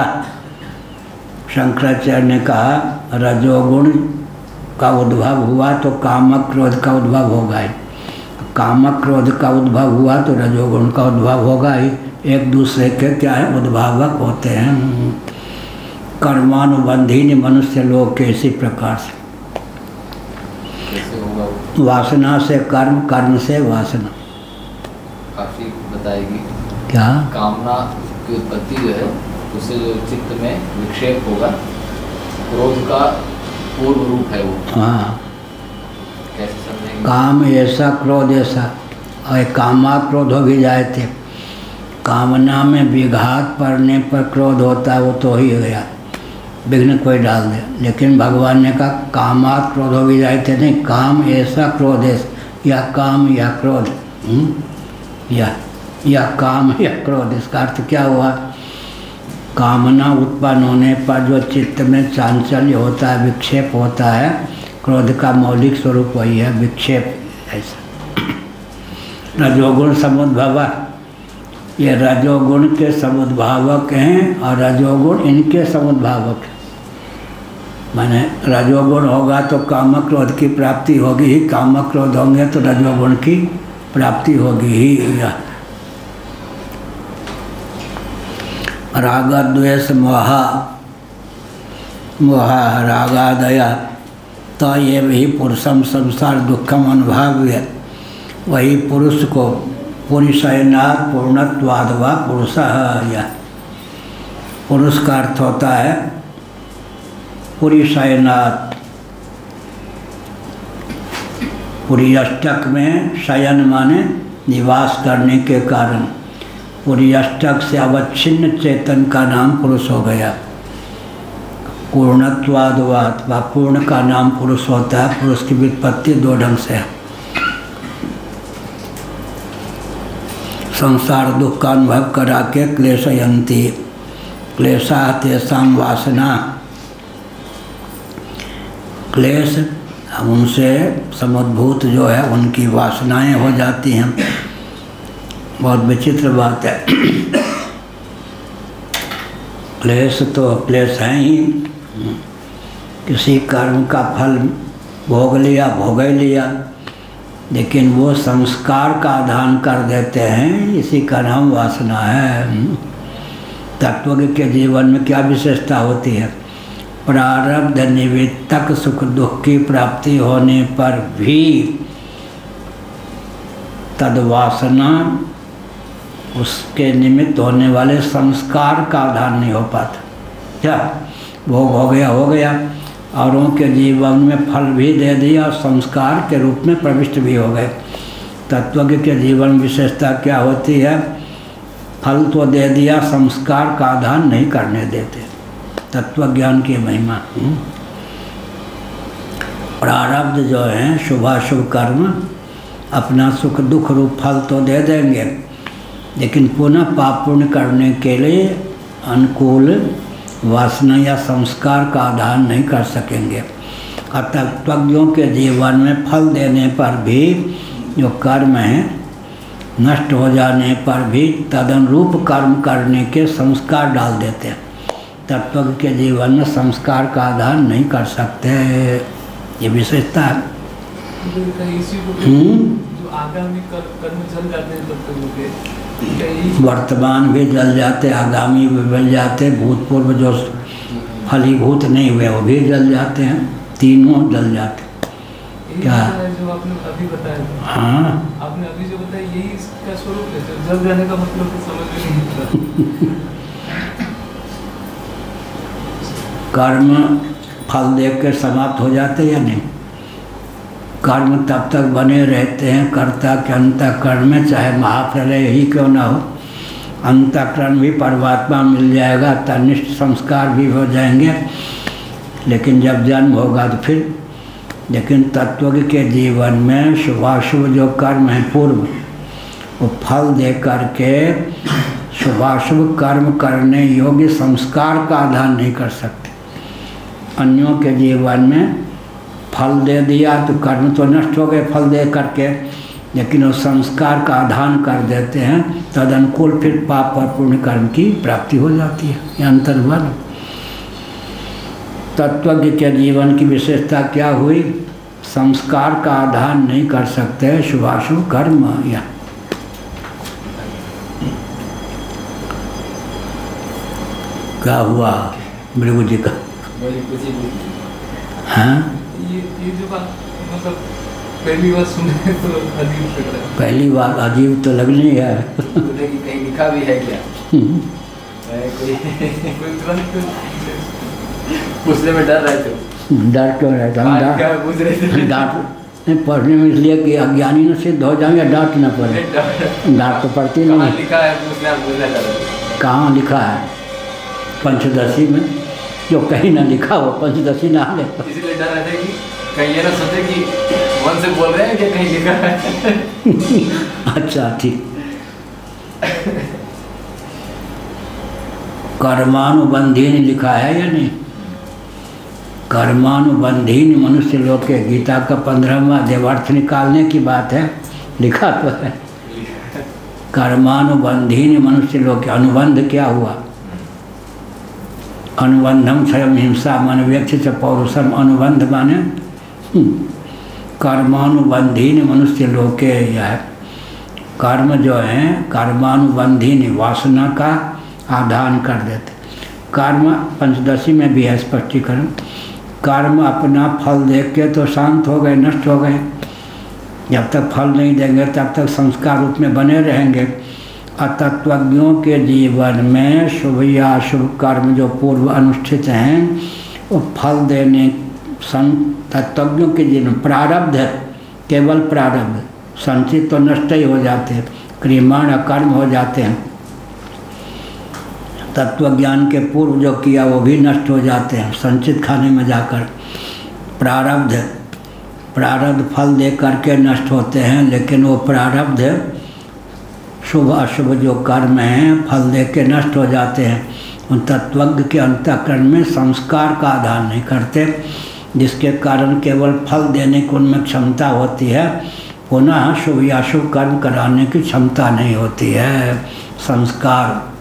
Speaker 1: शंकराचार्य ने कहा रजोगुण का उद्भव हुआ तो कामक क्रोध का उद्भव होगा ही, कामक क्रोध का उद्भव हुआ तो रजोगुण का उद्भव होगा ही। एक दूसरे के क्या है? उद्भावक होते हैं। कर्मानुबंधी मनुष्य लोग के इसी प्रकार से, वासना से कर्म, कर्म से वासना।
Speaker 2: काफी बताएगी
Speaker 1: क्या?
Speaker 2: कामना की उत्पत्ति जो है उससे जो चित्त में विक्षेप होगा, क्रोध का पूर्व रूप है वो।
Speaker 1: हाँ,
Speaker 2: कैसे समझेंगे?
Speaker 1: काम ऐसा, क्रोध ऐसा, और कामा क्रोध हो भी जाए थे। कामना में विघात पड़ने पर क्रोध होता है, वो तो ही गया, विघ्न कोई डाल दे। लेकिन भगवान ने कहा कामात् क्रोध हो भी जाए थे, नहीं, काम ऐसा, क्रोध ऐसा, या काम या क्रोध, या काम या क्रोध। इसका अर्थ क्या हुआ? कामना उत्पन्न होने पर जो चित्त में चांचल्य होता है, विक्षेप होता है, क्रोध का मौलिक स्वरूप वही है, विक्षेप। ऐसा रजोगुण समुद्भव, ये रजोगुण के समुद्भावक हैं और रजोगुण इनके समुद्भावक हैं। माने रजोगुण होगा तो काम क्रोध की प्राप्ति होगी ही, काम क्रोध होंगे तो रजोगुण की प्राप्ति होगी ही। राग द्वेष मोहा रागादया तो ये वही पुरुषम संसार दुखम अनुभाव्य, वही पुरुष को पुरुषयनात् पूर्णत्वाद वा पुरुष, या पुरुष का अर्थ होता है पुरुषयनात्। पुरी अष्टक में शयन माने निवास करने के कारण, पुरी अष्टक से अवच्छिन्न चेतन का नाम पुरुष हो गया। पूर्णत्वादवाद व पूर्ण का नाम पुरुष होता है। पुरुष की व्युत्पत्ति दो ढंग से है। संसार दुख का अनुभव करा के क्लेशयंती, क्लेशा तेषां वासना, क्लेश उनसे समुद्भूत जो है उनकी वासनाएं हो जाती हैं। बहुत विचित्र बात है। क्लेश तो क्लेश हैं ही, किसी कर्म का फल भोग ही लिया, लेकिन वो संस्कार का आधान कर देते हैं, इसी का नाम वासना है। तत्वज्ञ के जीवन में क्या विशेषता होती है? प्रारब्ध निमित्तक सुख दुख की प्राप्ति होने पर भी तद्वासना, उसके निमित्त होने वाले संस्कार का आधान नहीं हो पाता। क्या भोग हो गया, औरों के जीवन में फल भी दे दिया और संस्कार के रूप में प्रविष्ट भी हो गए। तत्वज्ञ के जीवन विशेषता क्या होती है? फल तो दे दिया, संस्कार का आधान नहीं करने देते। तत्वज्ञान की महिमा। प्रारब्ध जो है शुभाशुभ कर्म अपना सुख दुख रूप फल तो दे देंगे, लेकिन पुनः पाप पुण्य करने के लिए अनुकूल वासना या संस्कार का आधान नहीं कर सकेंगे। अतः तत्वज्ञों के जीवन में फल देने पर भी जो कर्म है नष्ट हो जाने पर भी तदनुरूप कर्म करने के संस्कार डाल देते हैं। तत्वज्ञ के जीवन में संस्कार का आधान नहीं कर सकते, ये विशेषता है।
Speaker 3: जो आगामी कर्म जल जाते हैं तत्वज्ञों के,
Speaker 1: वर्तमान भी जल जाते, आगामी भी जल जाते, भूतपूर्व जो फलीभूत नहीं हुए वो भी जल जाते हैं, तीनों जल जाते। क्या
Speaker 3: जो आपने अभी बताया?
Speaker 1: हाँ,
Speaker 3: आपने अभी जो बताया यही इसका स्वरूप है। जल जाने का मतलब समझ में नहीं आता।
Speaker 1: कर्म फल देख कर समाप्त हो जाते या नहीं? कर्म तब तक बने रहते हैं कर्ता के अंतःकरण में, चाहे महाप्रलय ही क्यों ना हो। अंतःकरण भी परमात्मा मिल जाएगा, तनिष्ठ संस्कार भी हो जाएंगे, लेकिन जब जन्म होगा तो फिर। लेकिन तत्वज्ञ के जीवन में शुभाशुभ जो कर्म है पूर्व, वो फल दे करके शुभाशुभ कर्म करने योग्य संस्कार का आधान नहीं कर सकते। अन्यों के जीवन में फल दे दिया तो कर्म तो नष्ट हो गए फल दे करके, लेकिन वो संस्कार का आधान कर देते हैं, तदनुकूल फिर पाप और पुण्य कर्म की प्राप्ति हो जाती है। ये अंतर हुआ ना। तत्वज्ञ के जीवन की विशेषता क्या हुई? संस्कार का आधान नहीं कर सकते शुभाशुभ कर्म। या क्या हुआ भृगु जी का? हाँ,
Speaker 3: ये जो बात मतलब पहली बार सुने तो अजीब लग रहा है।
Speaker 1: पहली बार अजीब तो लगनी है।
Speaker 2: कहीं लिखा भी है क्या?
Speaker 3: कोई तुरंत
Speaker 2: पूछने में डर रहे थे।
Speaker 1: डर क्यों रहता है?
Speaker 2: पूछ रहे थे।
Speaker 1: डांट नहीं पढ़ने में इसलिए कि अज्ञानी न सिद्ध हो जाएंगे, डांट न पड़े। डांट तो पड़ती नहीं।
Speaker 2: लिखा है पूछने
Speaker 1: कहाँ लिखा है? पंचदशी में जो कहीं ना लिखा हो पंचदशी ना ले।
Speaker 2: इसलिए डर रहे थे कि कहीं ये ना सोचे कि मन से बोल रहे हैं कि कहीं लिखा है।
Speaker 1: अच्छा ठीक। कर्मानुबंधीन लिखा है या नहीं? कर्मानुबंधीन मनुष्य लोग के गीता का 15वां देवार्थ निकालने की बात है, लिखा तो है। कर्मानुबंधीन मनुष्य लोग के अनुबंध क्या हुआ? अनुबंधम क्षयम हिंसा मन व्यक्ति पौरुषम अनुबंध माने कर्मानुबंधीन मनुष्य लोके यह कर्म जो है कर्मानुबंधीन वासना का आधान कर देते। कर्म पंचदशी में भी है स्पष्टीकरण। कर्म अपना फल देख के तो शांत हो गए, नष्ट हो गए। जब तक फल नहीं देंगे तब तक संस्कार रूप में बने रहेंगे। तत्वज्ञों के जीवन में शुभ या अशुभ कर्म जो पूर्व अनुष्ठित हैं वो फल देने तत्वज्ञों के जीवन प्रारब्ध है, केवल प्रारब्ध। संचित तो नष्ट ही हो जाते हैं, क्रियमाण अकर्म हो जाते हैं। तत्वज्ञान के पूर्व जो किया वो भी नष्ट हो जाते हैं संचित खाने में जाकर। प्रारब्ध फल दे करके नष्ट होते हैं, लेकिन वो प्रारब्ध शुभ अशुभ जो कर्म हैं फल दे के नष्ट हो जाते हैं। उन तत्वज्ञ के अंतःकरण में संस्कार का आधान नहीं करते, जिसके कारण केवल फल देने की उनमें क्षमता होती है, पुनः शुभ या शुभ कर्म कराने की क्षमता नहीं होती है, संस्कार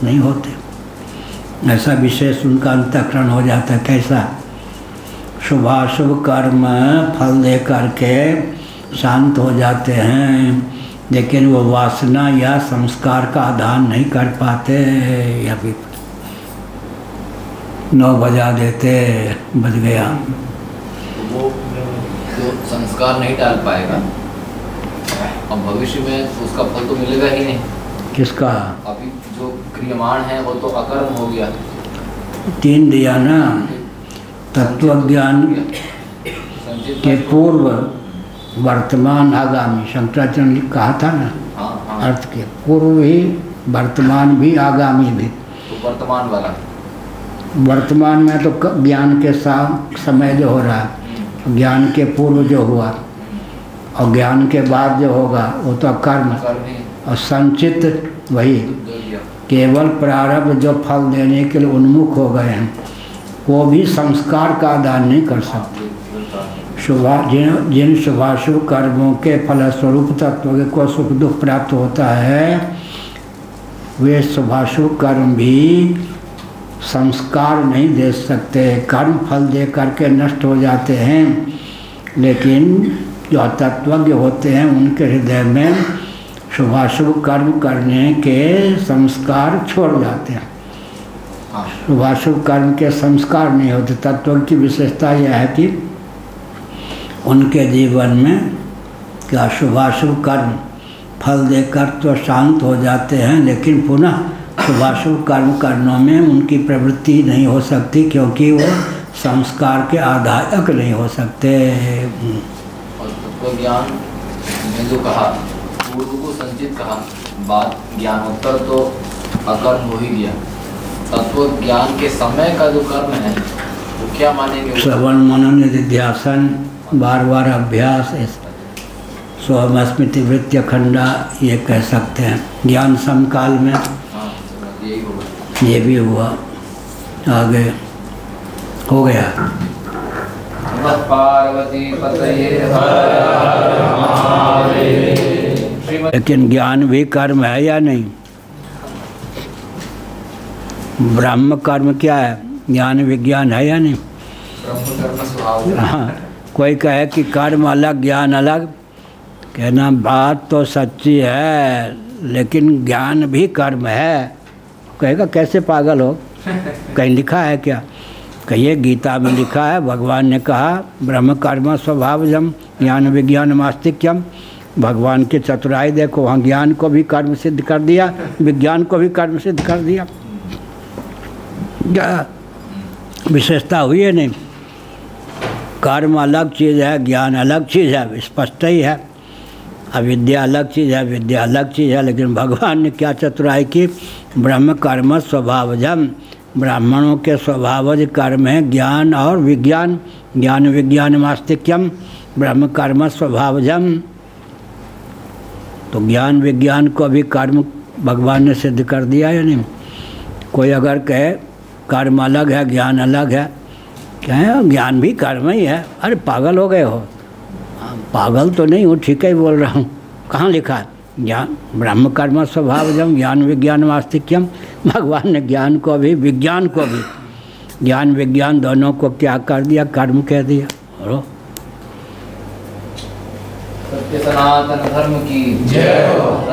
Speaker 1: नहीं होते। ऐसा विशेष उनका अंतःकरण हो जाता है। कैसा? शुभाशुभ कर्म फल दे करके शांत हो जाते हैं, लेकिन वो वासना या संस्कार का आधान नहीं कर पाते। या भी 9 बजा देते, बज गया।
Speaker 2: वो जो संस्कार नहीं डाल पाएगा और भविष्य में उसका फल तो मिलेगा ही नहीं।
Speaker 1: किसका?
Speaker 2: अभी जो क्रियमाण है वो तो अकर्म हो गया।
Speaker 1: 3 दिया ना, तत्वज्ञान के पूर्व वर्तमान आगामी। शंकराचार्य ने कहा था ना, अर्थ के पूर्व भी वर्तमान भी आगामी भी।
Speaker 2: तो वर्तमान वाला,
Speaker 1: वर्तमान में तो ज्ञान के समय जो हो रहा है, ज्ञान के पूर्व जो हुआ और ज्ञान के बाद जो होगा वो तो कर्म। और संचित वही केवल प्रारब्ध जो फल देने के लिए उन्मुख हो गए हैं, वो भी संस्कार का आदान नहीं कर सकते। जिन शुभाशुभ कर्मों के फलस्वरूप तत्व को सुख दुख प्राप्त होता है, वे शुभाशुभ कर्म भी संस्कार नहीं दे सकते, कर्म फल दे करके नष्ट हो जाते हैं। लेकिन जो तत्वज्ञ होते हैं उनके हृदय में शुभाशुभ कर्म करने के संस्कार छोड़ जाते हैं। शुभाशुभ कर्म के संस्कार नहीं होते। तत्व की विशेषता यह है कि उनके जीवन में क्या शुभाशुभ कर्म फल देकर तो शांत हो जाते हैं, लेकिन पुनः शुभाशुभ कर्म करने में उनकी प्रवृत्ति नहीं हो सकती, क्योंकि वो संस्कार के आधायक नहीं हो सकते।
Speaker 2: और तत्व ज्ञान ने जो कहा, पूर्व को संचित कहा, बाद ज्ञानोत्तर तो अकर्म हो ही गया। तत्व ज्ञान के समय का जो कर्म है वो क्या मानेंगे?
Speaker 1: श्रवण मनन निधिध्यासन, बार बार अभ्यास, स्वयं स्मृति वृत्ति अखंडा, ये कह सकते हैं। ज्ञान समकाल में ये भी हुआ, आगे हो गया।
Speaker 2: पार्वती पतये
Speaker 1: लेकिन ज्ञान भी कर्म है या नहीं? ब्रह्म कर्म क्या है? ज्ञान विज्ञान है या नहीं?
Speaker 2: ब्रह्म कर्म स्वभाव।
Speaker 1: हाँ, कोई कहे कि कर्म अलग ज्ञान अलग, कहना बात तो सच्ची है, लेकिन ज्ञान भी कर्म है। कहेगा कैसे पागल हो, कहीं लिखा है क्या? कहिए गीता में लिखा है, भगवान ने कहा ब्रह्म कर्म स्वभावजम ज्ञान विज्ञान मास्तिक्यम। भगवान की चतुराई देखो, वहाँ ज्ञान को भी कर्म सिद्ध कर दिया, विज्ञान को भी कर्म सिद्ध कर दिया। विशेषता हुई है नहीं? कर्म अलग चीज़ है, ज्ञान अलग चीज़ है, स्पष्ट ही है। अविद्या अलग चीज़ है, विद्या अलग चीज़ है। लेकिन भगवान ने क्या चतुराई की? ब्रह्म कर्म स्वभावजम, ब्राह्मणों के स्वभावज कर्म है ज्ञान और विज्ञान। ज्ञान विज्ञान मास्तिक्यम, ब्रह्म कर्म स्वभावजम। तो ज्ञान विज्ञान को भी कर्म भगवान ने सिद्ध कर दिया या नहीं? कोई अगर कहे कर्म अलग है ज्ञान अलग है, कहें ज्ञान भी कर्म ही है। अरे पागल हो गए हो? पागल तो नहीं हूँ, ठीक है बोल रहा हूँ। कहाँ लिखा है? ज्ञान ब्रह्म कर्म स्वभावजम ज्ञान विज्ञान वास्तिक्यम। भगवान ने ज्ञान को भी विज्ञान को भी ज्ञान विज्ञान दोनों को त्याग कर दिया, कर्म कह दिया। और
Speaker 2: सत्य सनातन धर्म की जय हो।